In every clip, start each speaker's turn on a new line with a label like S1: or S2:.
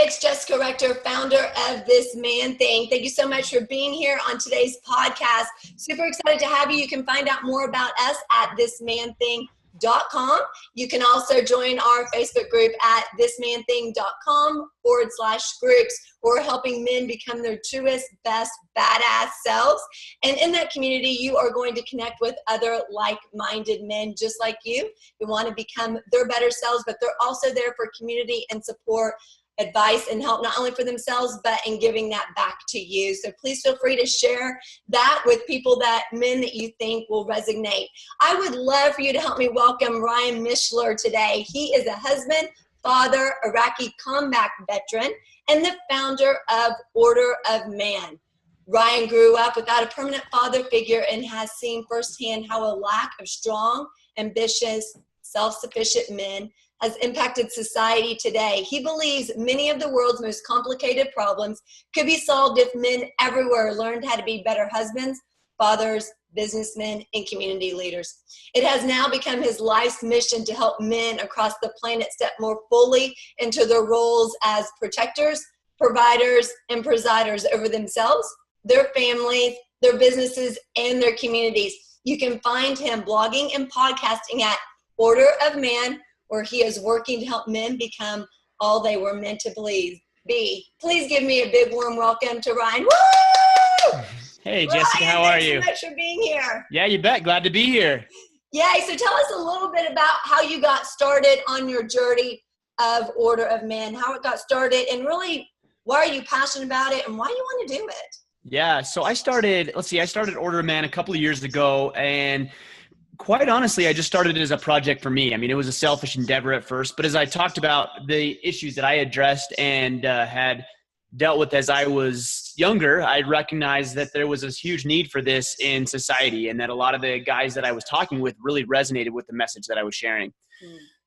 S1: it's Jessica Rector, founder of This Man Thing. Thank you so much for being here on today's podcast. Super excited to have you. You can find out more about us at thismanthing.com. You can also join our Facebook group at thismanthing.com/groups. We're helping men become their truest, best, badass selves. And in that community, you are going to connect with other like-minded men just like you who want to become their better selves, but they're also there for community and support, advice and help, not only for themselves, but in giving that back to you. So please feel free to share that with people, men that you think will resonate. I would love for you to help me welcome Ryan Mishler today. He is a husband, father, Iraqi combat veteran, and the founder of Order of Man. Ryan grew up without a permanent father figure and has seen firsthand how a lack of strong, ambitious, self-sufficient men has impacted society today. He believes many of the world's most complicated problems could be solved if men everywhere learned how to be better husbands, fathers, businessmen, and community leaders. It has now become his life's mission to help men across the planet step more fully into their roles as protectors, providers, and presiders over themselves, their families, their businesses, and their communities. You can find him blogging and podcasting at Order of Man, where he is working to help men become all they were meant to be. Please give me a big warm welcome to Ryan. Woo!
S2: Hey, Jessica, how are you?
S1: Thanks so much for being here.
S2: Yeah, you bet. Glad to be here.
S1: Yay. So tell us a little bit about how you got started on your journey of Order of Man, how it got started, and really why are you passionate about it and why do you want to do it?
S2: Yeah, so I started Order of Man a couple of years ago, and quite honestly, I just started it as a project for me. I mean, it was a selfish endeavor at first, but as I talked about the issues that I addressed and had dealt with as I was younger, I recognized that there was this huge need for this in society and that a lot of the guys that I was talking with really resonated with the message that I was sharing.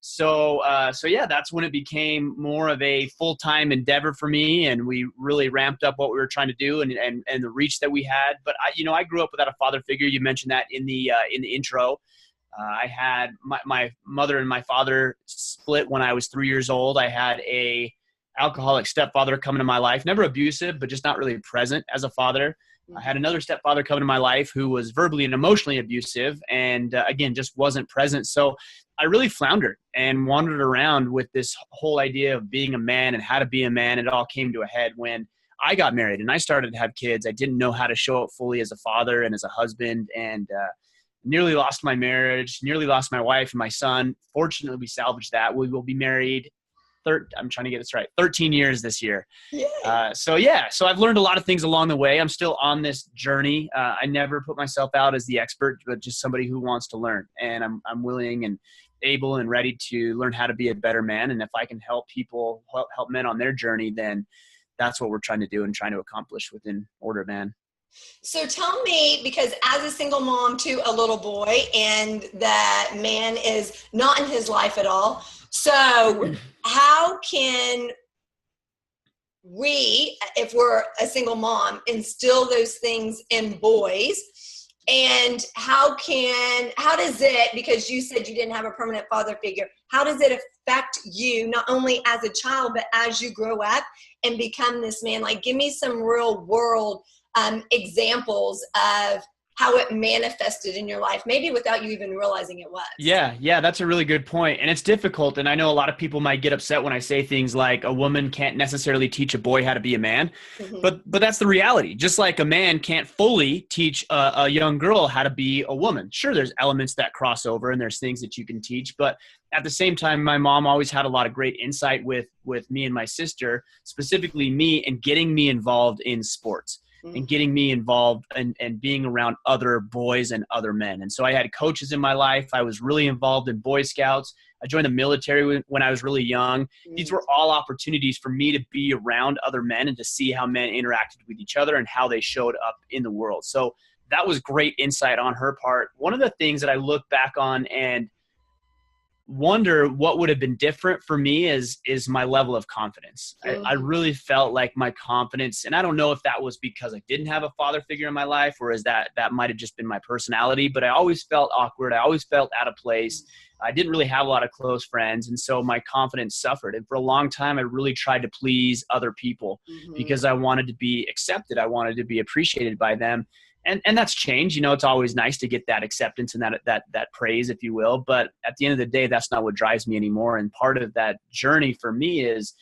S2: So yeah, that's when it became more of a full-time endeavor for me, and we really ramped up what we were trying to do and the reach that we had. But I grew up without a father figure. You mentioned that in the intro. I had my mother and my father split when I was 3 years old. I had a alcoholic stepfather come into my life, never abusive, but just not really present as a father. I had another stepfather come into my life who was verbally and emotionally abusive and, again, just wasn't present. So I really floundered and wandered around with this whole idea of being a man and how to be a man. It all came to a head when I got married and I started to have kids. I didn't know how to show up fully as a father and as a husband, and nearly lost my marriage, nearly lost my wife and my son. Fortunately, we salvaged that. We will be married 13 years this year. So I've learned a lot of things along the way. I'm still on this journey. I never put myself out as the expert, but just somebody who wants to learn. And I'm willing and able and ready to learn how to be a better man. And if I can help people, help men on their journey, then that's what we're trying to do and trying to accomplish within Order of Man.
S1: So tell me, because as a single mom to a little boy and that man is not in his life at all, so how can we, if we're a single mom, instill those things in boys? And how does it, because you said you didn't have a permanent father figure, how does it affect you not only as a child, but as you grow up and become this man? Like, give me some real world examples of how it manifested in your life, maybe without you even realizing it was.
S2: Yeah, that's a really good point. And it's difficult. And I know a lot of people might get upset when I say things like a woman can't necessarily teach a boy how to be a man, but that's the reality. Just like a man can't fully teach a young girl how to be a woman. Sure, there's elements that cross over and there's things that you can teach, but at the same time, my mom always had a lot of great insight with me and my sister, specifically me, and getting me involved in sports. And getting me involved and being around other boys and other men. And so I had coaches in my life. I was really involved in Boy Scouts. I joined the military when I was really young. These were all opportunities for me to be around other men and to see how men interacted with each other and how they showed up in the world. So that was great insight on her part. One of the things that I look back on and wonder what would have been different for me is my level of confidence. I really felt like my confidence, and I don't know if that was because I didn't have a father figure in my life, or is that might have just been my personality, but I always felt awkward. I always felt out of place. I didn't really have a lot of close friends. And so my confidence suffered. And for a long time, I really tried to please other people because I wanted to be accepted. I wanted to be appreciated by them. And that's changed. You know, it's always nice to get that acceptance and that praise, if you will. But at the end of the day, that's not what drives me anymore. And part of that journey for me is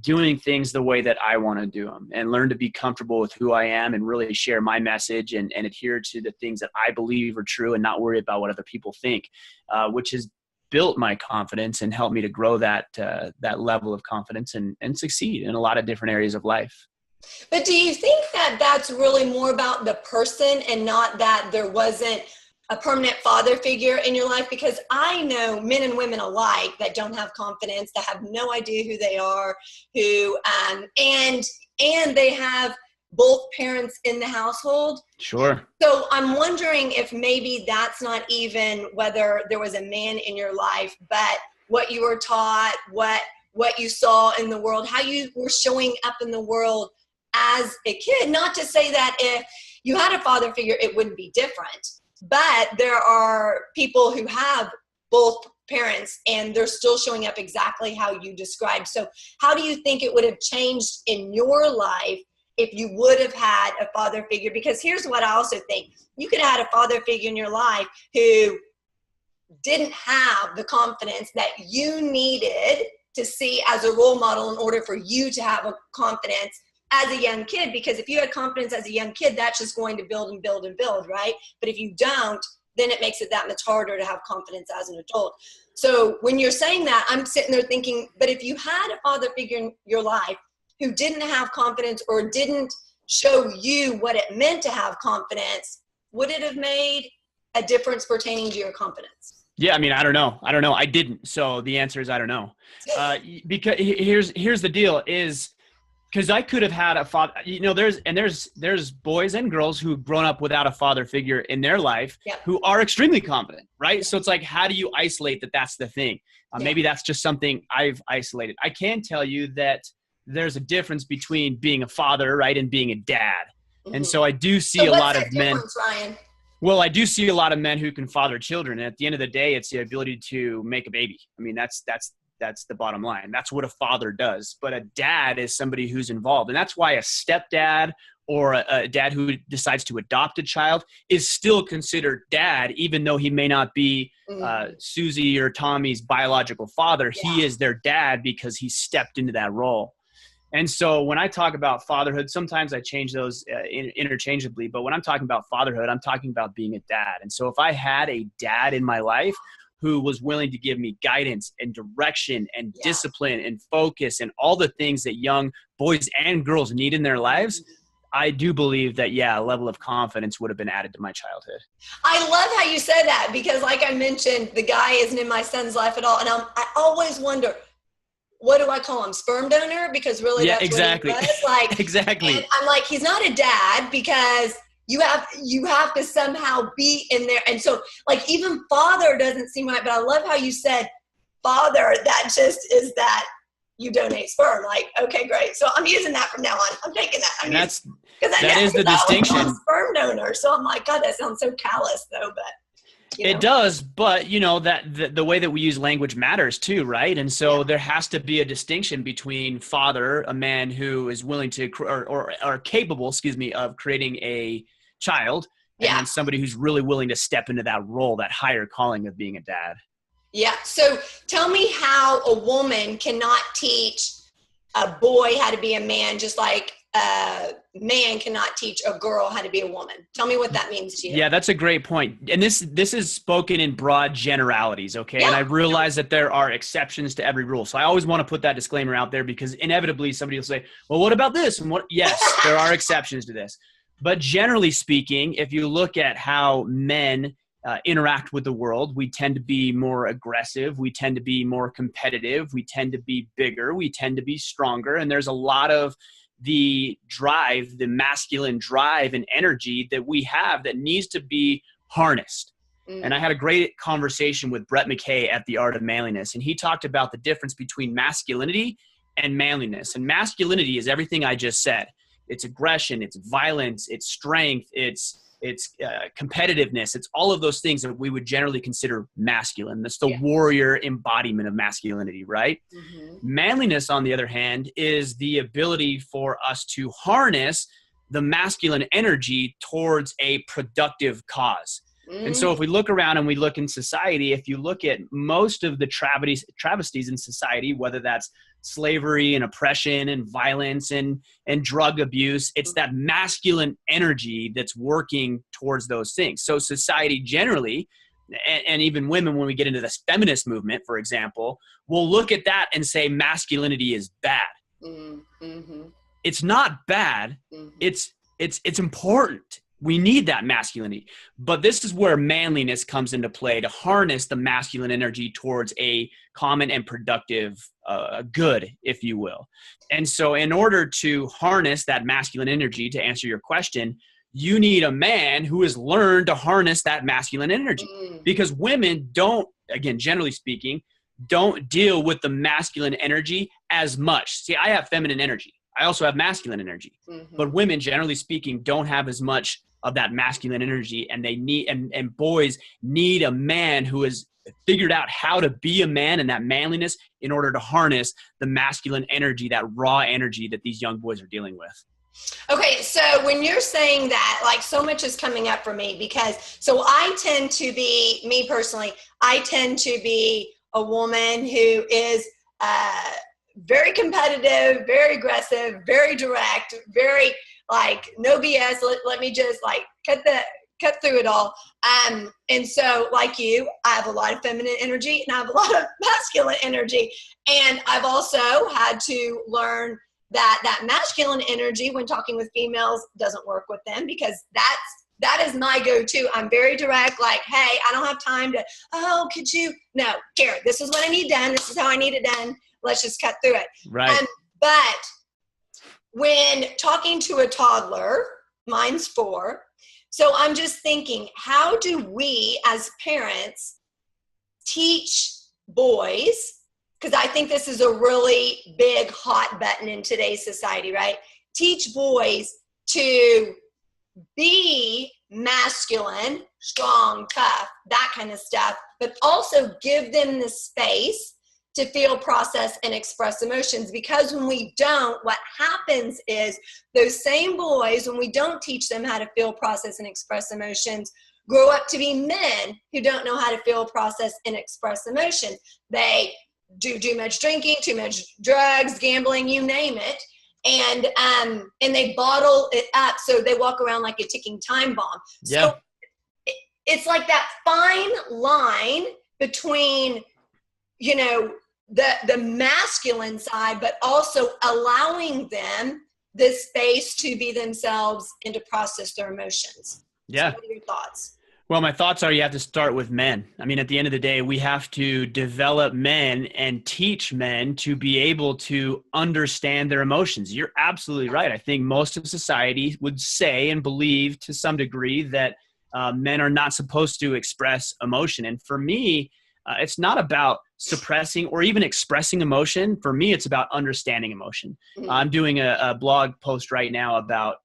S2: doing things the way that I want to do them, and learn to be comfortable with who I am and really share my message and adhere to the things that I believe are true and not worry about what other people think, which has built my confidence and helped me to grow that level of confidence and succeed in a lot of different areas of life.
S1: But do you think that that's really more about the person and not that there wasn't a permanent father figure in your life? Because I know men and women alike that don't have confidence, that have no idea who they are, who and they have both parents in the household.
S2: Sure.
S1: So I'm wondering if maybe that's not even whether there was a man in your life, but what you were taught, what you saw in the world, how you were showing up in the world as a kid. Not to say that if you had a father figure, it wouldn't be different, but there are people who have both parents and they're still showing up exactly how you described. So how do you think it would have changed in your life if you would have had a father figure? Because here's what I also think. You could have had a father figure in your life who didn't have the confidence that you needed to see as a role model in order for you to have a confidence as a young kid. Because if you had confidence as a young kid, that's just going to build and build and build, right? But if you don't, then it makes it that much harder to have confidence as an adult. So when you're saying that, I'm sitting there thinking, but if you had a father figure in your life who didn't have confidence or didn't show you what it meant to have confidence, would it have made a difference pertaining to your confidence?
S2: Yeah, I mean, I don't know. I didn't. So the answer is I don't know. Because here's the deal is, because I could have had a father, you know, there's boys and girls who've grown up without a father figure in their life who are extremely confident, right? So it's like, how do you isolate that that's the thing? Maybe that's just something I've isolated. I can tell you that there's a difference between being a father, right, and being a dad. And so I do see a lot of men.
S1: Ryan?
S2: Well, I do see a lot of men who can father children. And at the end of the day, it's the ability to make a baby. I mean, that's the bottom line. That's what a father does. But a dad is somebody who's involved. And that's why a stepdad or a dad who decides to adopt a child is still considered dad, even though he may not be Susie or Tommy's biological father. He is their dad because he stepped into that role. And so when I talk about fatherhood, sometimes I change those interchangeably. But when I'm talking about fatherhood, I'm talking about being a dad. And so if I had a dad in my life who was willing to give me guidance and direction and discipline and focus and all the things that young boys and girls need in their lives, I do believe that, a level of confidence would have been added to my childhood.
S1: I love how you said that, because like I mentioned, the guy isn't in my son's life at all. And I always wonder, what do I call him? Sperm donor? Because really that's
S2: exactly.
S1: what he was. Like,
S2: exactly.
S1: And I'm like, he's not a dad because you have to somehow be in there. And so like even father doesn't seem right, but I love how you said father, that just is that you donate sperm. Like, okay, great. So I'm using that from now on. I'm taking that.
S2: That is the distinction.
S1: Sperm donor. So I'm like, God, that sounds so callous though, but.
S2: It does, but you know that the way that we use language matters too, right? And so there has to be a distinction between father, a man who is willing to or capable, of creating a child, and somebody who's really willing to step into that role, that higher calling of being a dad. Yeah.
S1: So tell me how a woman cannot teach a boy how to be a man, just like a man cannot teach a girl how to be a woman. Tell me what that means to you.
S2: Yeah, that's a great point. And this is spoken in broad generalities, okay? Yeah. And I realize that there are exceptions to every rule. So I always want to put that disclaimer out there, because inevitably somebody will say, well, what about this? And yes, there are exceptions to this. But generally speaking, if you look at how men interact with the world, we tend to be more aggressive. We tend to be more competitive. We tend to be bigger. We tend to be stronger. And there's a lot of the drive, the masculine drive and energy that we have that needs to be harnessed. And I had a great conversation with Brett McKay at The Art of Manliness. And he talked about the difference between masculinity and manliness. And masculinity is everything I just said. It's aggression, it's violence, it's strength, it's competitiveness. It's all of those things that we would generally consider masculine. That's the warrior embodiment of masculinity, right? Manliness, on the other hand, is the ability for us to harness the masculine energy towards a productive cause. And so if we look around and we look in society, if you look at most of the travesties in society, whether that's slavery and oppression and violence and drug abuse, it's that masculine energy that's working towards those things. So society generally, and even women, when we get into this feminist movement, for example, will look at that and say masculinity is bad. It's not bad. It's important. We need that masculinity. But this is where manliness comes into play, to harness the masculine energy towards a common and productive good, if you will. And so in order to harness that masculine energy, to answer your question, you need a man who has learned to harness that masculine energy. Because women don't, again, generally speaking, don't deal with the masculine energy as much. See, I have feminine energy. I also have masculine energy. But women, generally speaking, don't have as much of that masculine energy, and they need, and boys need a man who has figured out how to be a man and that manliness in order to harness the masculine energy, that raw energy that these young boys are dealing with.
S1: Okay, so when you're saying that, like, so much is coming up for me, because so I tend to be, me personally, I tend to be a woman who is very competitive, very aggressive, very direct, very like no BS. Let me just like cut through it all. And so like you, I have a lot of feminine energy and I have a lot of masculine energy. And I've also had to learn that masculine energy when talking with females doesn't work with them, because that is my go-to. I'm very direct, like, hey, I don't have time to, oh, could you? No, Karen, this is what I need done. This is how I need it done. Let's just cut through it.
S2: Right.
S1: But when talking to a toddler, mine's 4, so I'm just thinking, how do we as parents teach boys, because I think this is a really big hot button in today's society, right? Teach boys to be masculine, strong, tough, that kind of stuff, but also give them the space to feel, process, and express emotions. Because when we don't, what happens is those same boys, when we don't teach them how to feel, process, and express emotions, grow up to be men who don't know how to feel, process, and express emotion. They do too much drinking, too much drugs, gambling, you name it. And they bottle it up, so they walk around like a ticking time bomb.
S2: Yeah.
S1: So it's like that fine line between, you know, the masculine side, but also allowing them the space to be themselves and to process their emotions.
S2: Yeah.
S1: So what are your thoughts?
S2: Well, my thoughts are you have to start with men. I mean, at the end of the day, we have to develop men and teach men to be able to understand their emotions. You're absolutely right. I think most of society would say and believe to some degree that men are not supposed to express emotion. And for me, it's not about suppressing or even expressing emotion. For me, it's about understanding emotion. I'm doing a blog post right now about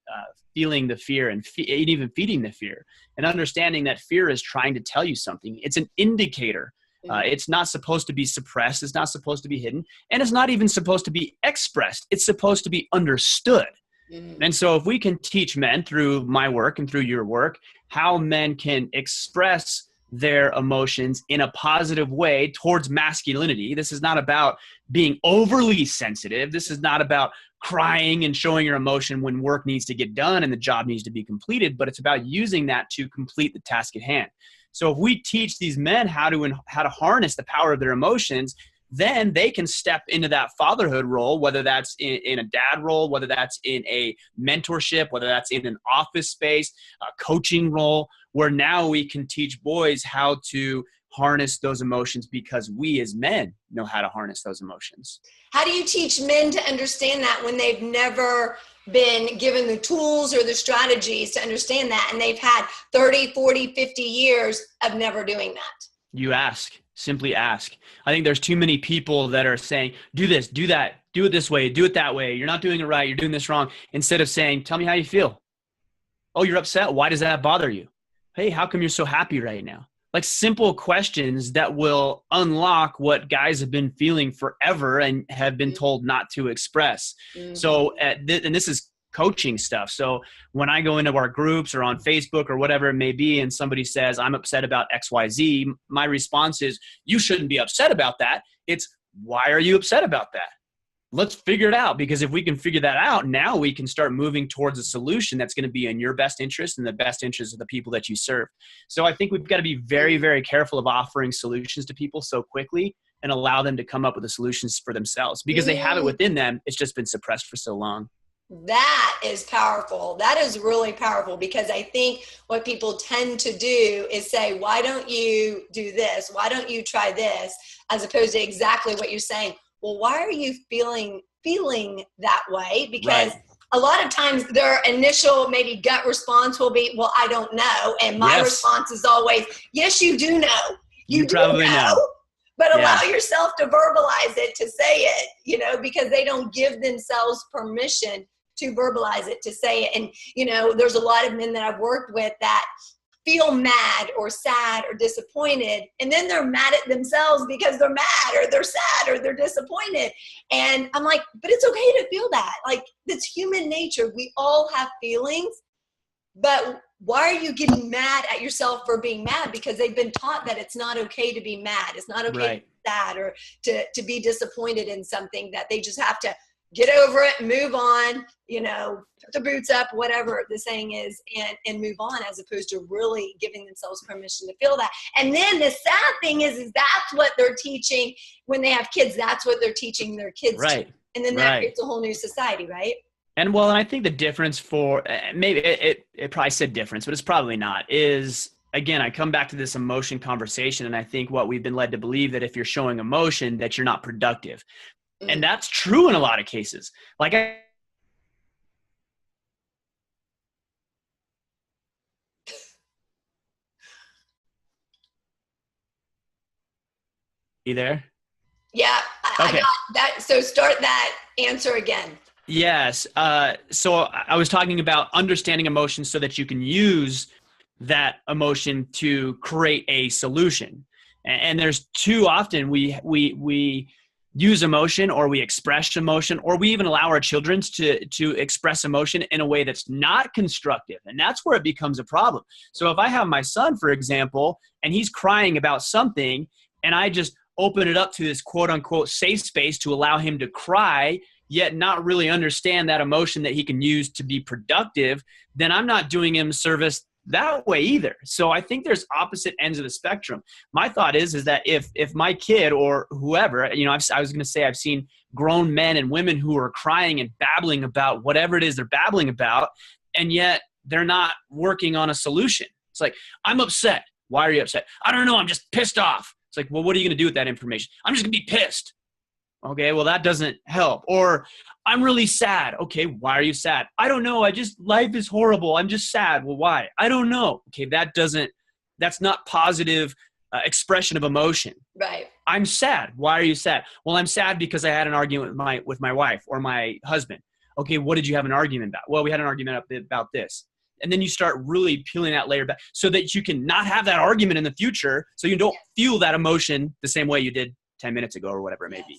S2: feeling the fear and even feeding the fear, and understanding that fear is trying to tell you something. It's an indicator. It's not supposed to be suppressed. It's not supposed to be hidden. And it's not even supposed to be expressed. It's supposed to be understood. And so if we can teach men through my work and through your work, how men can express their emotions in a positive way towards masculinity. This is not about being overly sensitive. This is not about crying and showing your emotion when work needs to get done and the job needs to be completed, but it's about using that to complete the task at hand. So if we teach these men how to harness the power of their emotions, then they can step into that fatherhood role, whether that's in a dad role, whether that's in a mentorship, whether that's in an office space, a coaching role, where now we can teach boys how to harness those emotions because we as men know how to harness those emotions.
S1: How do you teach men to understand that when they've never been given the tools or the strategies to understand that. And they've had 30, 40, 50 years of never doing that.
S2: You ask, simply ask. I think there's too many people that are saying, do this, do that, do it this way, do it that way. You're not doing it right. You're doing this wrong. Instead of saying, tell me how you feel. Oh, you're upset. Why does that bother you? Hey, how come you're so happy right now? Like simple questions that will unlock what guys have been feeling forever and have been told not to express. Mm-hmm. So, and this is coaching stuff. So when I go into our groups or on Facebook or whatever it may be, and somebody says, I'm upset about XYZ, my response is, you shouldn't be upset about that. It's, why are you upset about that? Let's figure it out, because if we can figure that out, now we can start moving towards a solution that's going to be in your best interest and the best interest of the people that you serve. So I think we've got to be very, very careful of offering solutions to people so quickly and allow them to come up with the solutions for themselves, because they have it within them. It's just been suppressed for so long.
S1: That is powerful. That is really powerful, because I think what people tend to do is say, why don't you do this? Why don't you try this? As opposed to exactly what you're saying. Well, why are you feeling that way? Because a lot of times their initial maybe gut response will be, well, I don't know. And my response is always, yes, you do know. You probably know. But allow yourself to verbalize it, to say it, because they don't give themselves permission to verbalize it, to say it. And, there's a lot of men that I've worked with that feel mad or sad or disappointed, and then they're mad at themselves because they're mad or they're sad or they're disappointed. And I'm like, but it's okay to feel that. Like, it's human nature. We all have feelings, but why are you getting mad at yourself for being mad? Because they've been taught that it's not okay to be mad. It's not okay to be sad or to be disappointed in something, that they just have to get over it, move on, put the boots up, whatever the saying is, and move on, as opposed to really giving themselves permission to feel that. And then the sad thing is that's what they're teaching when they have kids. That's what they're teaching their kids. Right. And then that creates a whole new society, right?
S2: And well, and I think the difference for, maybe it probably said difference, but it's probably not, is, again, I come back to this emotion conversation. And I think what we've been led to believe, that if you're showing emotion, that you're not productive. And that's true in a lot of cases. Like, you there?
S1: Yeah, I got that. So start that answer again.
S2: Yes. So I was talking about understanding emotions so that you can use that emotion to create a solution. And there's too often we use emotion, or we express emotion, or we even allow our children to express emotion in a way that's not constructive. And that's where it becomes a problem. So if I have my son, for example, and he's crying about something, and I just open it up to this quote unquote safe space to allow him to cry, yet not really understand that emotion that he can use to be productive, then I'm not doing him service that way either. So I think there's opposite ends of the spectrum. My thought is that if my kid or whoever, I was going to say, I've seen grown men and women who are crying and babbling about whatever it is they're babbling about, and yet they're not working on a solution. It's like, I'm upset. Why are you upset? I don't know. I'm just pissed off. It's like, well, what are you going to do with that information? I'm just going to be pissed. Okay, well, that doesn't help. Or I'm really sad. Okay, why are you sad? I don't know. Life is horrible. I'm just sad. Well, why? I don't know. Okay, that's not positive expression of emotion.
S1: Right.
S2: I'm sad. Why are you sad? Well, I'm sad because I had an argument with my wife or my husband. Okay, what did you have an argument about? Well, we had an argument about this. And then you start really peeling that layer back so that you can not have that argument in the future, so you don't feel that emotion the same way you did 10 minutes ago or whatever it may be.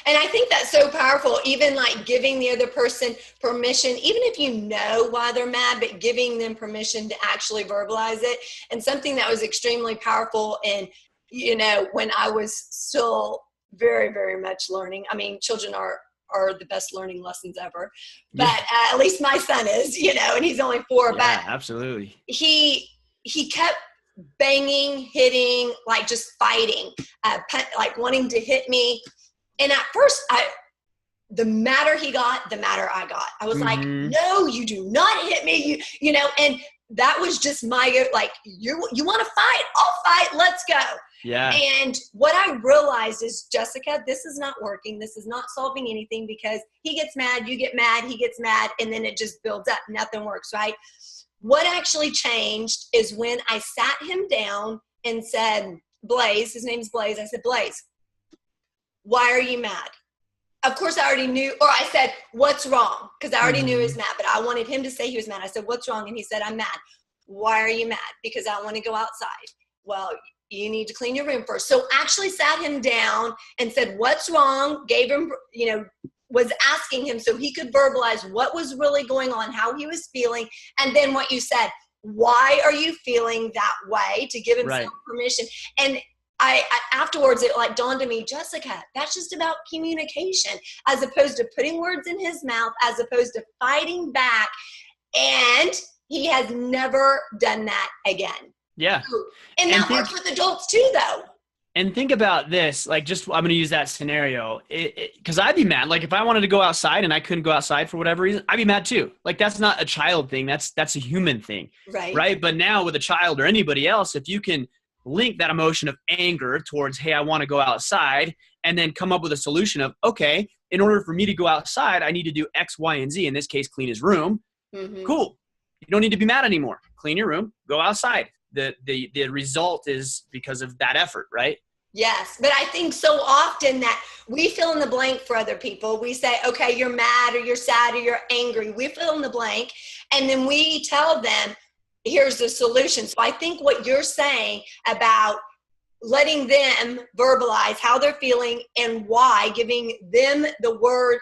S1: And I think that's so powerful, even like giving the other person permission, even if you know why they're mad, but giving them permission to actually verbalize it. And something that was extremely powerful, and, when I was still very, very much learning. I mean, children are the best learning lessons ever, but at least my son is, and he's only 4, but
S2: absolutely.
S1: He kept banging, hitting, like just fighting, like wanting to hit me. And at first, the madder he got, the madder I got. I was like, no, you do not hit me. And that was just my, like, you want to fight? I'll fight. Let's go.
S2: Yeah.
S1: And what I realized is, Jessica, this is not working. This is not solving anything, because he gets mad, you get mad, he gets mad, and then it just builds up. Nothing works, right? What actually changed is when I sat him down and said, Blaze, his name's Blaze. I said, Blaze, why are you mad? Of course, I already knew, or I said, what's wrong? Because I already knew he was mad, but I wanted him to say he was mad. I said, what's wrong? And he said, I'm mad. Why are you mad? Because I want to go outside. Well, you need to clean your room first. So actually sat him down and said, what's wrong? Gave him, was asking him so he could verbalize what was really going on, how he was feeling. And then what you said, why are you feeling that way? To give himself permission. And I afterwards, it like dawned on me, Jessica, that's just about communication, as opposed to putting words in his mouth, as opposed to fighting back. And he has never done that again.
S2: Yeah.
S1: And that works with adults too, though.
S2: And think about this, like, I'm going to use that scenario, because I'd be mad. Like, if I wanted to go outside and I couldn't go outside for whatever reason, I'd be mad too. Like, that's not a child thing. That's a human thing. Right. But now with a child or anybody else, if you can link that emotion of anger towards, hey, I want to go outside, and then come up with a solution of, okay, in order for me to go outside, I need to do X, Y, and Z. In this case, clean his room. Cool. You don't need to be mad anymore. Clean your room, go outside. The result is because of that effort, right?
S1: Yes. But I think so often that we fill in the blank for other people. We say, okay, you're mad or you're sad or you're angry. We fill in the blank. And then we tell them, here's the solution. So I think what you're saying about letting them verbalize how they're feeling and why, giving them the word,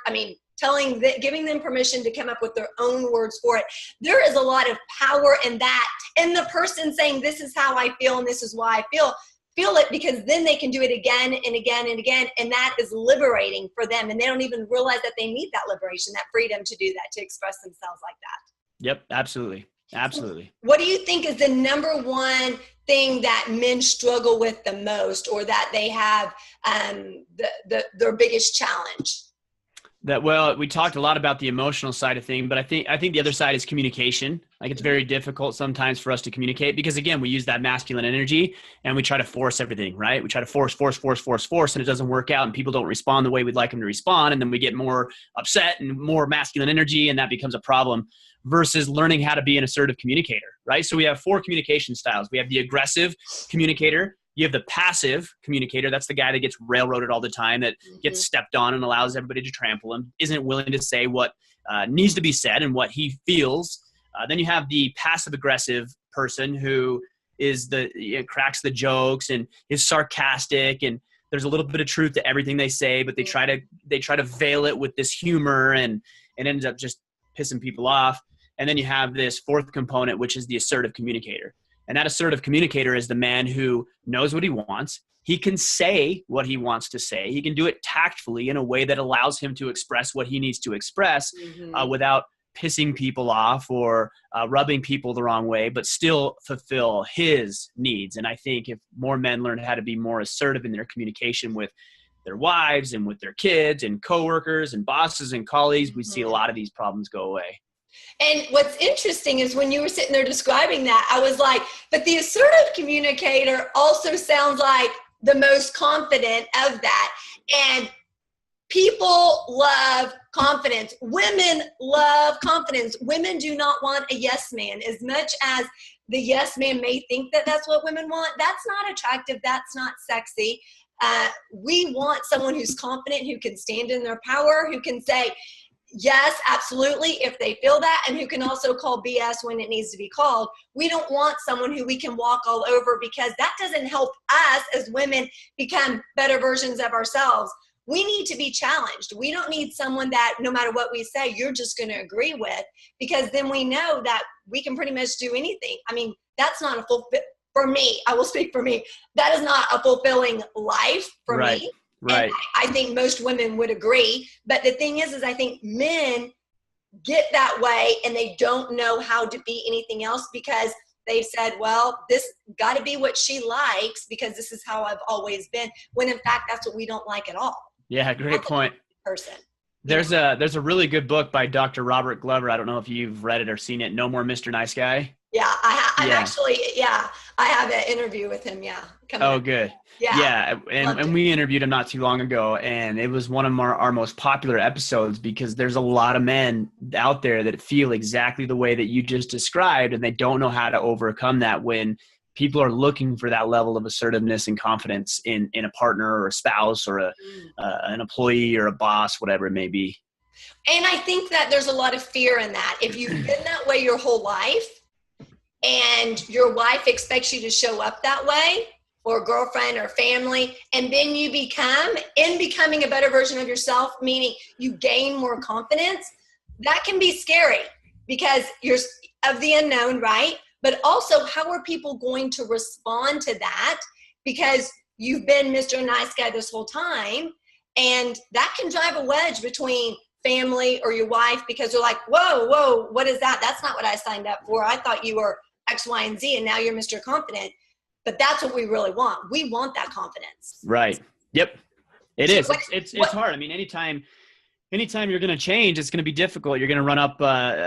S1: giving them permission to come up with their own words for it. There is a lot of power in that. And the person saying, this is how I feel and this is why I feel it, because then they can do it again and again and again. And that is liberating for them. And they don't even realize that they need that liberation, that freedom to do that, to express themselves like that.
S2: Yep, absolutely. Absolutely.
S1: What do you think is the number one thing that men struggle with the most, or that they have their biggest challenge?
S2: Well, we talked a lot about the emotional side of things, but I think the other side is communication. Like, it's very difficult sometimes for us to communicate because, again, we use that masculine energy and we try to force everything, right? We try to force, and it doesn't work out, and people don't respond the way we'd like them to respond. And then we get more upset and more masculine energy, and that becomes a problem, versus learning how to be an assertive communicator, right? So we have 4 communication styles. We have the aggressive communicator. You have the passive communicator. That's the guy that gets railroaded all the time, that gets stepped on and allows everybody to trample him, isn't willing to say what needs to be said and what he feels. Then you have the passive aggressive person who is cracks the jokes and is sarcastic, and there's a little bit of truth to everything they say, but they try to veil it with this humor, and it ends up just pissing people off. And then you have this 4th component, which is the assertive communicator. And that assertive communicator is the man who knows what he wants. He can say what he wants to say. He can do it tactfully in a way that allows him to express what he needs to express without pissing people off or rubbing people the wrong way, but still fulfill his needs. And I think if more men learn how to be more assertive in their communication with their wives and with their kids and coworkers and bosses and colleagues, we see a lot of these problems go away.
S1: And what's interesting is when you were sitting there describing that, I was like, but the assertive communicator also sounds like the most confident of that. And people love confidence. Women love confidence. Women do not want a yes man. As much as the yes man may think that that's what women want, that's not attractive. That's not sexy. We want someone who's confident, who can stand in their power, who can say, yes, absolutely, if they feel that, and who can also call BS when it needs to be called. We don't want someone who we can walk all over, because that doesn't help us as women become better versions of ourselves. We need to be challenged. We don't need someone that no matter what we say, you're just going to agree with, because then we know that we can pretty much do anything. I mean, that's not for me, I will speak for me, that is not a fulfilling life for me.
S2: Right.
S1: And I think most women would agree. But the thing is I think men get that way and they don't know how to be anything else, because they've said, well, this got to be what she likes because this is how I've always been. When in fact, that's what we don't like at all.
S2: Yeah, great point.
S1: Person.
S2: There's a really good book by Dr. Robert Glover. I don't know if you've read it or seen it. No More Mr. Nice Guy.
S1: Yeah, I'm
S2: Yeah.
S1: actually, yeah, I have an interview with him. Yeah. Coming
S2: Oh,
S1: up.
S2: good.
S1: Yeah.
S2: Yeah. And we interviewed him not too long ago, and it was one of our most popular episodes because there's a lot of men out there that feel exactly the way that you just described, and they don't know how to overcome that when people are looking for that level of assertiveness and confidence in a partner or a spouse or an employee or a boss, whatever it may be.
S1: And I think that there's a lot of fear in that. If you've been that way your whole life and your wife expects you to show up that way, or girlfriend or family, and then you becoming a better version of yourself, meaning you gain more confidence, that can be scary because you're of the unknown, right? But also, how are people going to respond to that? Because you've been Mr. Nice Guy this whole time, and that can drive a wedge between family or your wife because they're like, whoa, what is that? That's not what I signed up for. I thought you were X, Y, and Z, and now you're Mr. Confident. But that's what we really want. We want that confidence.
S2: Right. Yep. It is. It's hard. I mean, anytime you're going to change, it's going to be difficult. You're going to run up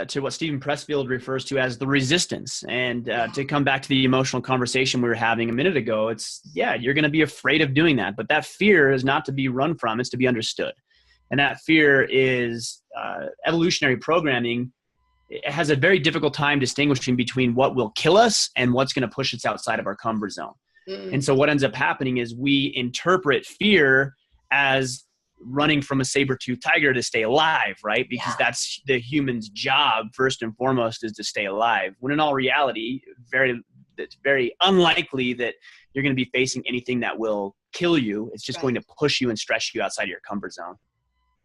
S2: to what Stephen Pressfield refers to as the resistance. And to come back to the emotional conversation we were having a minute ago, you're going to be afraid of doing that. But that fear is not to be run from. It's to be understood. And that fear is evolutionary programming. It has a very difficult time distinguishing between what will kill us and what's going to push us outside of our comfort zone. And so what ends up happening is we interpret fear as running from a saber-toothed tiger to stay alive, right? Because that's the human's job, first and foremost, is to stay alive. When in all reality, it's very unlikely that you're going to be facing anything that will kill you. It's just going to push you and stress you outside of your comfort zone.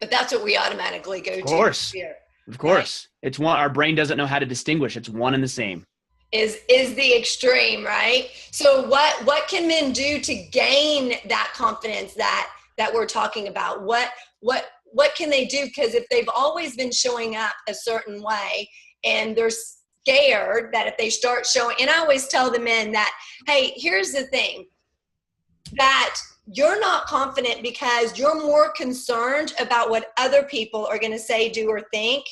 S1: But that's what we automatically go to.
S2: Of course. Fear. Of course. Right? It's one, our brain doesn't know how to distinguish. It's one and the same.
S1: Is the extreme, right? So what can men do to gain that confidence that we're talking about? What can they do? Because if they've always been showing up a certain way and they're scared that if they start showing, and I always tell the men that, hey, here's the thing, that you're not confident because you're more concerned about what other people are going to say, do, or think.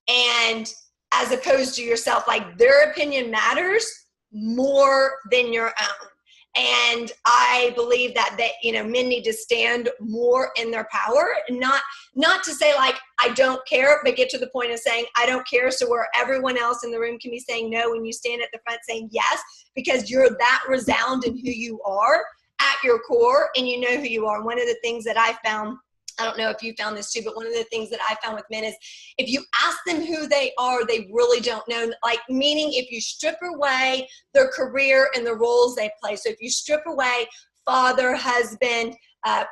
S1: And as opposed to yourself, like their opinion matters more than your own. And I believe that men need to stand more in their power, not to say like, I don't care, but get to the point of saying, I don't care. So where everyone else in the room can be saying no, and you stand at the front saying yes, because you're that resound in who you are at your core, and you know who you are. And one of the things that I found, I don't know if you found this too, but one of the things that I found with men is if you ask them who they are, they really don't know. Like, meaning if you strip away their career and the roles they play. So if you strip away father, husband,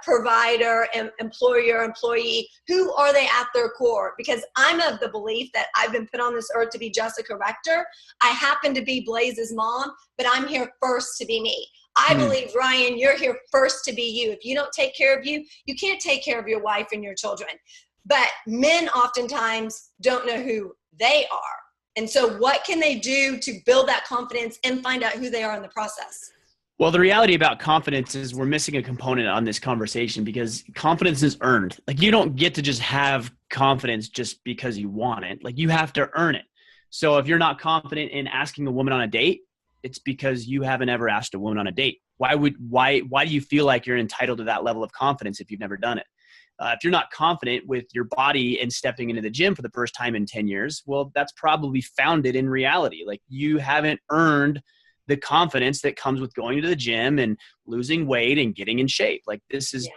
S1: provider, employer, employee, who are they at their core? Because I'm of the belief that I've been put on this earth to be Jessica Rector. I happen to be Blaze's mom, but I'm here first to be me. I believe, Ryan, you're here first to be you. If you don't take care of you, you can't take care of your wife and your children. But men oftentimes don't know who they are. And so what can they do to build that confidence and find out who they are in the process?
S2: Well, the reality about confidence is we're missing a component on this conversation because confidence is earned. Like, you don't get to just have confidence just because you want it. Like, you have to earn it. So if you're not confident in asking a woman on a date, it's because you haven't ever asked a woman on a date. Why do you feel like you're entitled to that level of confidence if you've never done it? If you're not confident with your body and stepping into the gym for the first time in 10 years, well, that's probably founded in reality. Like, you haven't earned the confidence that comes with going to the gym and losing weight and getting in shape. Like, this is,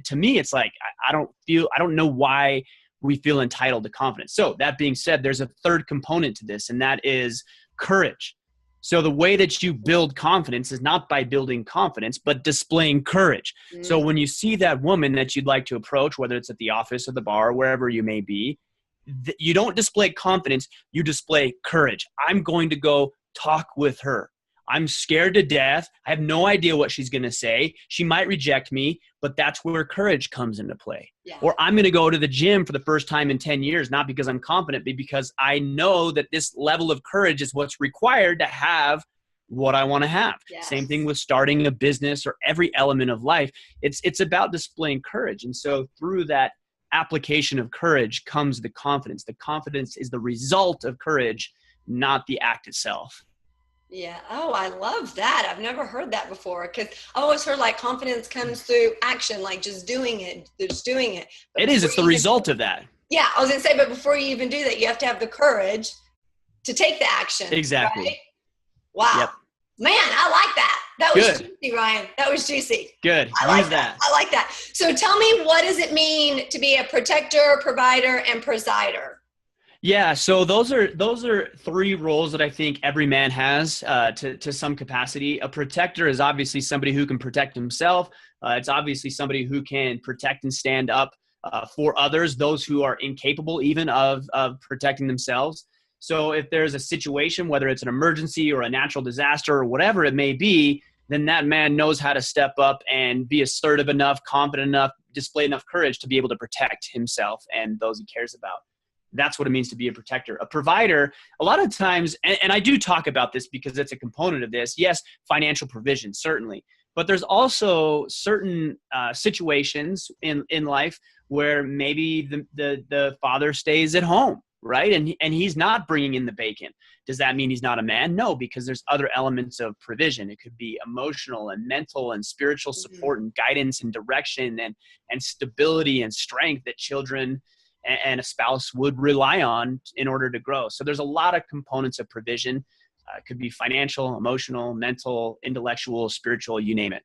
S2: to me, it's like, I don't know why we feel entitled to confidence. So that being said, there's a third component to this, and that is courage. So the way that you build confidence is not by building confidence, but displaying courage. So when you see that woman that you'd like to approach, whether it's at the office or the bar, wherever you may be, you don't display confidence, you display courage. I'm going to go talk with her. I'm scared to death. I have no idea what she's going to say. She might reject me, but that's where courage comes into play. Yeah. Or I'm going to go to the gym for the first time in 10 years, not because I'm confident, but because I know that this level of courage is what's required to have what I want to have. Yes. Same thing with starting a business or every element of life. It's about displaying courage. And so through that application of courage comes the confidence. The confidence is the result of courage, not the act itself.
S1: Yeah. Oh, I love that. I've never heard that before, because I've always heard like confidence comes through action, like just doing it, just doing it. But
S2: It is.
S1: before
S2: It's the
S1: you even,
S2: result of that.
S1: yeah, I was gonna say, but before you even do that, you have to have the courage to take the action.
S2: Exactly.
S1: Right? Wow.
S2: Yep.
S1: Man, I like that. That was
S2: Good.
S1: juicy, Ryan. That was juicy.
S2: Good.
S1: I like
S2: Use
S1: that. I like that. So tell me, what does it mean to be a protector, provider, and presider?
S2: Yeah, so those are three roles that I think every man has to some capacity. A protector is obviously somebody who can protect himself. It's obviously somebody who can protect and stand up for others, those who are incapable even of protecting themselves. So if there's a situation, whether it's an emergency or a natural disaster or whatever it may be, then that man knows how to step up and be assertive enough, confident enough, display enough courage to be able to protect himself and those he cares about. That's what it means to be a protector. A provider, a lot of times, and I do talk about this because it's a component of this. Yes, financial provision, certainly. But there's also certain situations in life where maybe the father stays at home, right? And he's not bringing in the bacon. Does that mean he's not a man? No, because there's other elements of provision. It could be emotional and mental and spiritual support and guidance and direction and stability and strength that children and a spouse would rely on in order to grow. So there's a lot of components of provision. It could be financial, emotional, mental, intellectual, spiritual, you name it.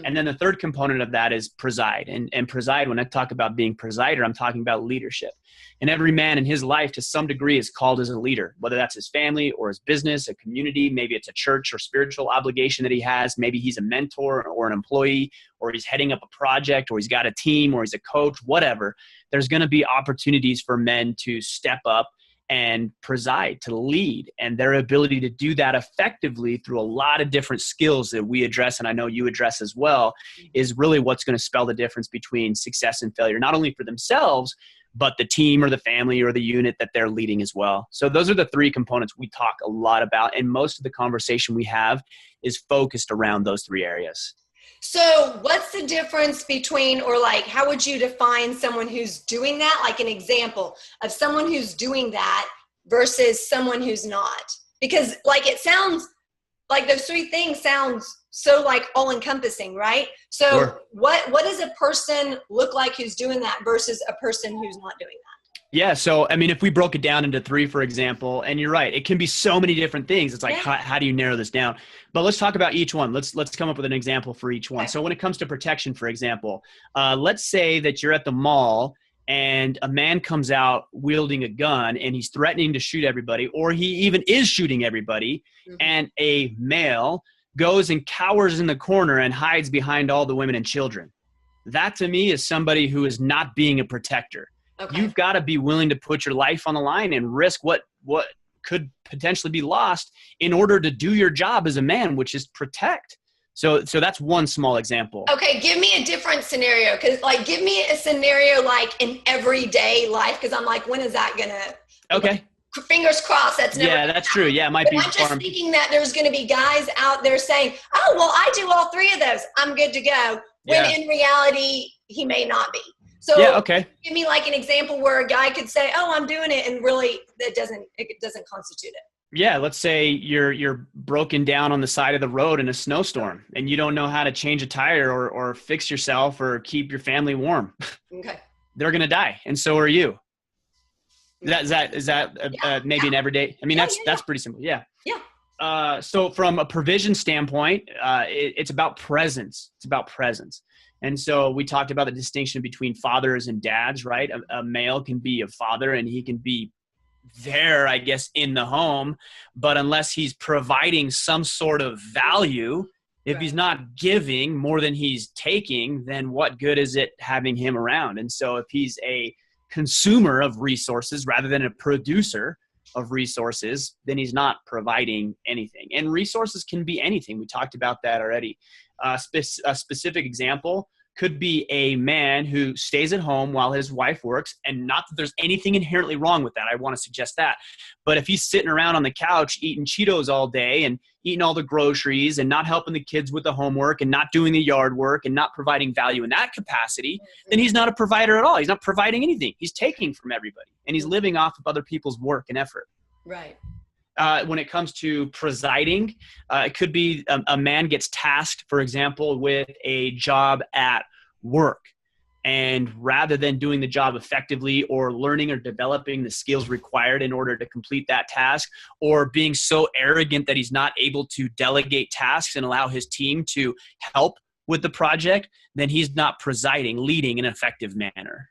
S2: And then the third component of that is preside. And preside, when I talk about being presider, I'm talking about leadership. And every man in his life to some degree is called as a leader, whether that's his family or his business, a community, maybe it's a church or spiritual obligation that he has. Maybe he's a mentor or an employee, or he's heading up a project, or he's got a team, or he's a coach, whatever. There's going to be opportunities for men to step up and preside, to lead, and their ability to do that effectively through a lot of different skills that we address, and I know you address as well, is really what's going to spell the difference between success and failure, not only for themselves, but the team or the family or the unit that they're leading as well. So those are the three components we talk a lot about, and most of the conversation we have is focused around those three areas.
S1: So what's the difference between, or like, how would you define someone who's doing that? Like an example of someone who's doing that versus someone who's not. Because like, it sounds like those three things sounds so like all encompassing, right? So
S2: Sure.
S1: what does a person look like who's doing that versus a person who's not doing that?
S2: Yeah. So, I mean, if we broke it down into three, for example, and you're right, it can be so many different things. It's like, how do you narrow this down? But let's talk about each one. Let's come up with an example for each one. Okay. So when it comes to protection, for example, let's say that you're at the mall and a man comes out wielding a gun and he's threatening to shoot everybody, or he even is shooting everybody, and a male goes and cowers in the corner and hides behind all the women and children. That to me is somebody who is not being a protector. Okay. You've got to be willing to put your life on the line and risk what could potentially be lost in order to do your job as a man, which is protect. So that's one small example.
S1: Okay, give me a different scenario, because like, give me a scenario like in everyday life, because I'm like, when is that gonna?
S2: Okay.
S1: Like, fingers crossed. That's never.
S2: Yeah, that's true. Yeah, it might be.
S1: I'm just thinking that there's going to be guys out there saying, "Oh, well, I do all three of those. I'm good to go." When in reality, he may not be. So
S2: okay.
S1: Give me like an example where a guy could say, "Oh, I'm doing it," and really it doesn't constitute it.
S2: Yeah, let's say you're broken down on the side of the road in a snowstorm and you don't know how to change a tire or fix yourself or keep your family warm.
S1: Okay.
S2: They're going to die, and so are you. Is that maybe an everyday? I mean, that's pretty simple. Yeah.
S1: Yeah.
S2: So from a provision standpoint, it's about presence. It's about presence. And so we talked about the distinction between fathers and dads, right? A male can be a father and he can be there, I guess, in the home, but unless he's providing some sort of value, if he's not giving more than he's taking, then what good is it having him around? And so if he's a consumer of resources rather than a producer of resources, then he's not providing anything. And resources can be anything. We talked about that already. A specific example could be a man who stays at home while his wife works, and not that there's anything inherently wrong with that. I want to suggest that. But if he's sitting around on the couch eating Cheetos all day and eating all the groceries and not helping the kids with the homework and not doing the yard work and not providing value in that capacity, then he's not a provider at all. He's not providing anything. He's taking from everybody, and he's living off of other people's work and effort.
S1: Right.
S2: when it comes to presiding, it could be a man gets tasked, for example, with a job at work. And rather than doing the job effectively or learning or developing the skills required in order to complete that task, or being so arrogant that he's not able to delegate tasks and allow his team to help with the project, then he's not presiding, leading in an effective manner.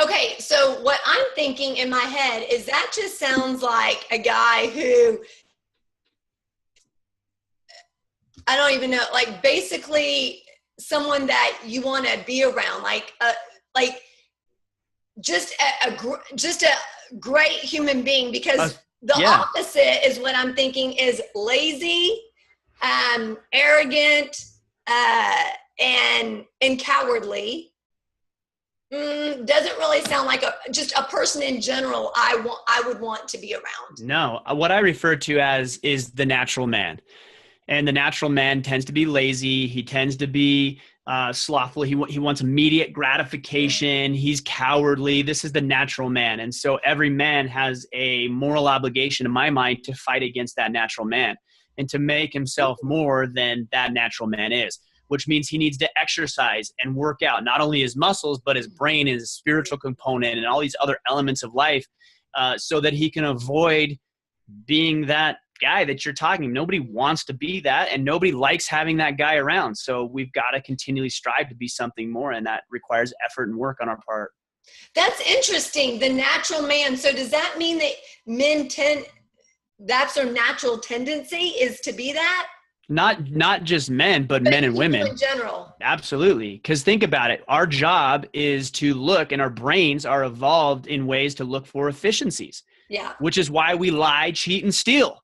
S1: Okay, so what I'm thinking in my head is that just sounds like a guy who, I don't even know, like basically someone that you want to be around, like just a great human being, because the opposite is what I'm thinking is lazy, arrogant, and cowardly. Doesn't really sound like just a person in general I would want to be around.
S2: No, what I refer to as is the natural man. And the natural man tends to be lazy. He tends to be slothful. He wants immediate gratification. He's cowardly. This is the natural man. And so every man has a moral obligation, in my mind, to fight against that natural man and to make himself more than that natural man is, which means he needs to exercise and work out not only his muscles, but his brain, his spiritual component, and all these other elements of life, so that he can avoid being that guy that you're talking. Nobody wants to be that, and nobody likes having that guy around. So we've got to continually strive to be something more, and that requires effort and work on our part.
S1: That's interesting. The natural man. So does that mean that men that's their natural tendency, is to be that?
S2: Not just men, but men and women
S1: in general.
S2: Absolutely. Because think about it. Our job is to look, and our brains are evolved in ways to look for efficiencies.
S1: Yeah.
S2: Which is why we lie, cheat, and steal.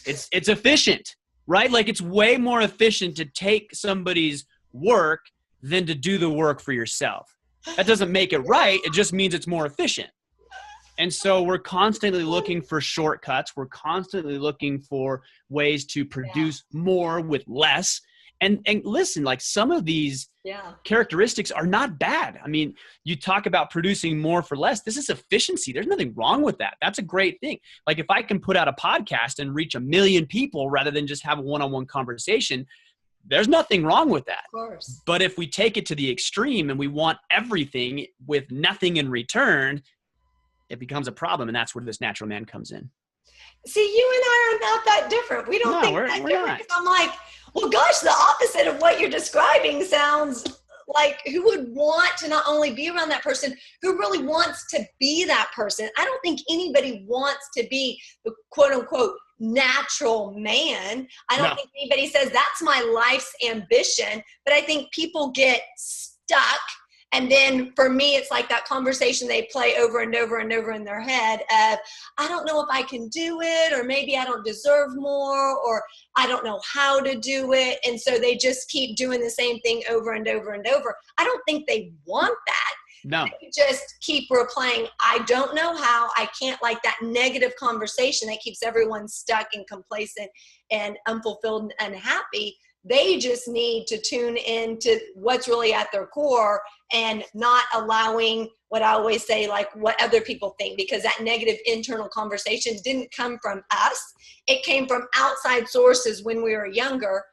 S2: It's efficient, right? Like, it's way more efficient to take somebody's work than to do the work for yourself. That doesn't make it right. It just means it's more efficient. And so we're constantly looking for shortcuts. We're constantly looking for ways to produce more with less. And listen, like, some of these characteristics are not bad. I mean, you talk about producing more for less. This is efficiency. There's nothing wrong with that. That's a great thing. Like, if I can put out a podcast and reach 1 million people rather than just have a one-on-one conversation, there's nothing wrong with that.
S1: Of course. But
S2: if we take it to the extreme and we want everything with nothing in return, it becomes a problem. And that's where this natural man comes in.
S1: See, you and I are not that different. We don't think that different. I'm like, well, gosh, the opposite of what you're describing sounds like who would want to not only be around that person, who really wants to be that person. I don't think anybody wants to be the quote unquote natural man. I don't think anybody says that's my life's ambition, but I think people get stuck. And then for me, it's like that conversation they play over and over and over in their head of, I don't know if I can do it, or maybe I don't deserve more, or I don't know how to do it. And so they just keep doing the same thing over and over and over. I don't think they want that.
S2: No.
S1: They just keep replaying, I don't know how, I can't, like that negative conversation that keeps everyone stuck and complacent and unfulfilled and unhappy. They just need to tune into what's really at their core and not allowing what I always say, like what other people think, because that negative internal conversation didn't come from us. It came from outside sources when we were younger.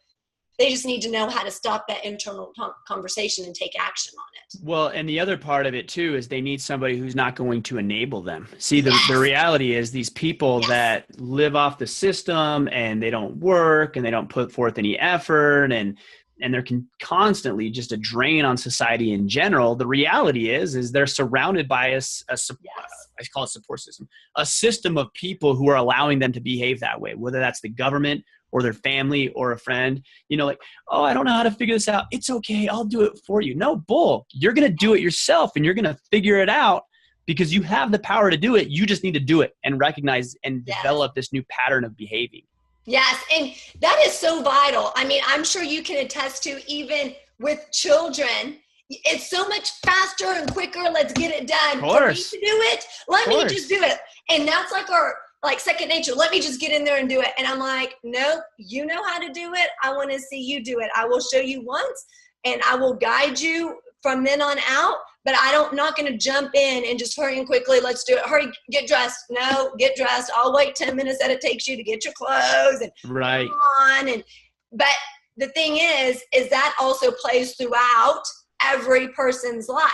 S1: They just need to know how to stop that internal conversation and take action on it.
S2: Well, and the other part of it too is they need somebody who's not going to enable them. See, the reality is these people that live off the system and they don't work and they don't put forth any effort, and they're constantly just a drain on society in general. The reality is they're surrounded by I call it support system, a system of people who are allowing them to behave that way, whether that's the government or their family or a friend, like, oh, I don't know how to figure this out. It's okay. I'll do it for you. No, bull. You're going to do it yourself, and you're going to figure it out because you have the power to do it. You just need to do it and recognize and develop this new pattern of behaving.
S1: Yes. And that is so vital. I mean, I'm sure you can attest to, even with children, it's so much faster and quicker. Let's get it done.
S2: Of course.
S1: For me to do it, let me just do it. And that's like our second nature. Let me just get in there and do it. And I'm like, no, you know how to do it. I want to see you do it. I will show you once and I will guide you from then on out, but not going to jump in and just hurry and quickly. Let's do it. Hurry, get dressed. No, get dressed. I'll wait 10 minutes that it takes you to get your clothes and
S2: right
S1: on. But the thing is that also plays throughout every person's life.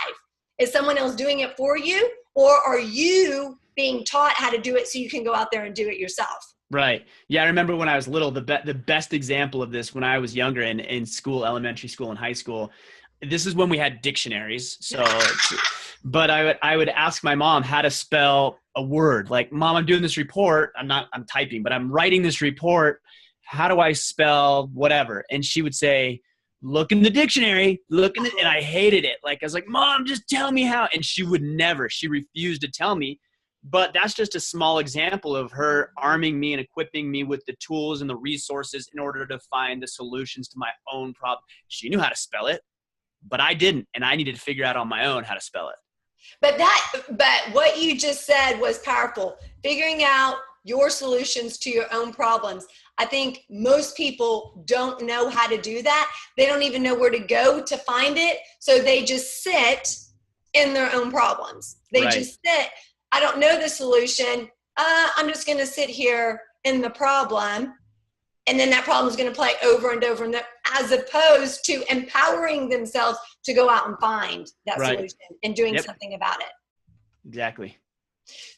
S1: Is someone else doing it for you, or are you being taught how to do it so you can go out there and do it yourself?
S2: Right. Yeah. I remember when I was little, the best example of this when I was younger in school, elementary school and high school, this is when we had dictionaries. So, but I would ask my mom how to spell a word. Like, Mom, I'm doing this report. I'm typing, but I'm writing this report. How do I spell whatever? And she would say, look in the dictionary, and I hated it. Like, I was like, Mom, just tell me how. And she refused to tell me. But that's just a small example of her arming me and equipping me with the tools and the resources in order to find the solutions to my own problem. She knew how to spell it, but I didn't. And I needed to figure out on my own how to spell it.
S1: But what you just said was powerful. Figuring out your solutions to your own problems. I think most people don't know how to do that. They don't even know where to go to find it. So they just sit in their own problems. They just sit. I don't know the solution. I'm just going to sit here in the problem. And then that problem is going to play over and over, as opposed to empowering themselves to go out and find that solution and doing something about it.
S2: Exactly.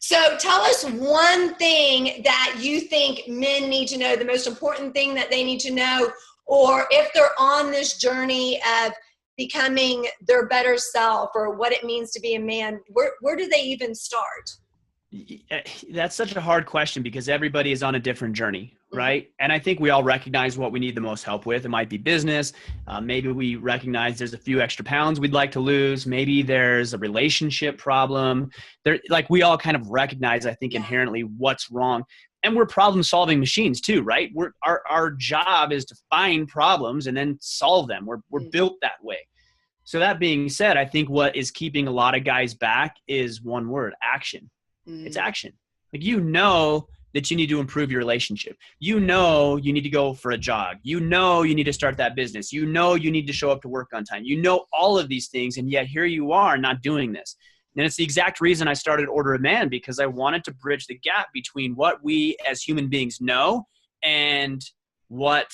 S1: So tell us one thing that you think men need to know, the most important thing that they need to know, or if they're on this journey of becoming their better self or what it means to be a man, where do they even start?
S2: That's such a hard question because everybody is on a different journey, right? And I think we all recognize what we need the most help with. It might be business. Maybe we recognize there's a few extra pounds we'd like to lose. Maybe there's a relationship problem. Like, we all kind of recognize, I think, inherently what's wrong. And we're problem-solving machines too, right? Our job is to find problems and then solve them. We're built that way. So that being said, I think what is keeping a lot of guys back is one word: action. It's action. Like, you know that you need to improve your relationship. You know you need to go for a jog. You know you need to start that business. You know you need to show up to work on time. You know all of these things, and yet here you are not doing this. And it's the exact reason I started Order of Man, because I wanted to bridge the gap between what we as human beings know and what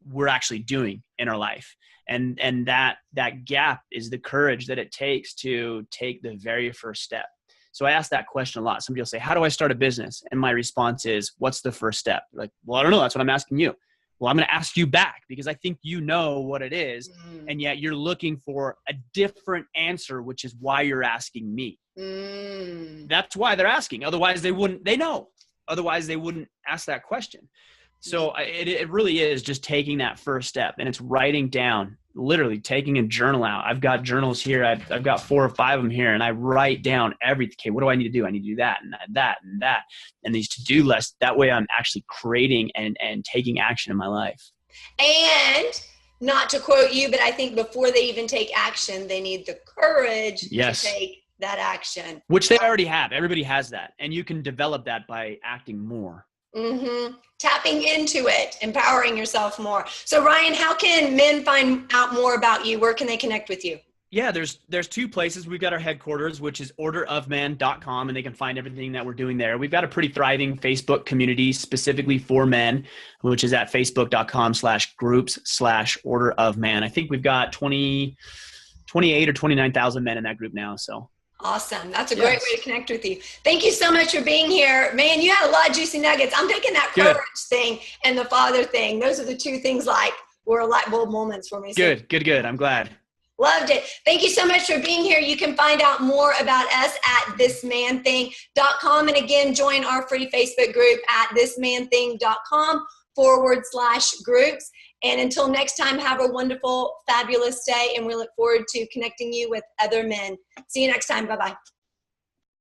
S2: we're actually doing in our life. And that gap is the courage that it takes to take the very first step. So I ask that question a lot. Somebody will say, how do I start a business? And my response is, what's the first step? Like, well, I don't know. That's what I'm asking you. Well, I'm going to ask you back because I think you know what it is. And yet you're looking for a different answer, which is why you're asking me. That's why they're asking. Otherwise they know. Otherwise they wouldn't ask that question. So it really is just taking that first step, and it's writing down, literally taking a journal out. I've got journals here. I've got 4 or 5 of them here, and I write down everything. Okay, what do I need to do? I need to do that and that and that, and these to-do lists. That way I'm actually creating and taking action in my life.
S1: And not to quote you, but I think before they even take action, they need the courage to take that action.
S2: Which they already have. Everybody has that. And you can develop that by acting more.
S1: Tapping into it, empowering yourself more. So Ryan, how can men find out more about you? Where can they connect with you?
S2: Yeah, there's 2 places. We've got our headquarters, which is orderofman.com, and they can find everything that we're doing there. We've got a pretty thriving Facebook community specifically for men, which is at facebook.com/groups/orderofman. I think we've got 28 or 29,000 men in that group now. So
S1: awesome. That's a great way to connect with you. Thank you so much for being here. Man, you had a lot of juicy nuggets. I'm taking that courage thing and the father thing. Those are the 2 things were light bulb moments for me.
S2: Good. I'm glad.
S1: Loved it. Thank you so much for being here. You can find out more about us at thismanthing.com. And again, join our free Facebook group at thismanthing.com/groups. And until next time, have a wonderful, fabulous day. And we look forward to connecting you with other men. See you next time. Bye-bye.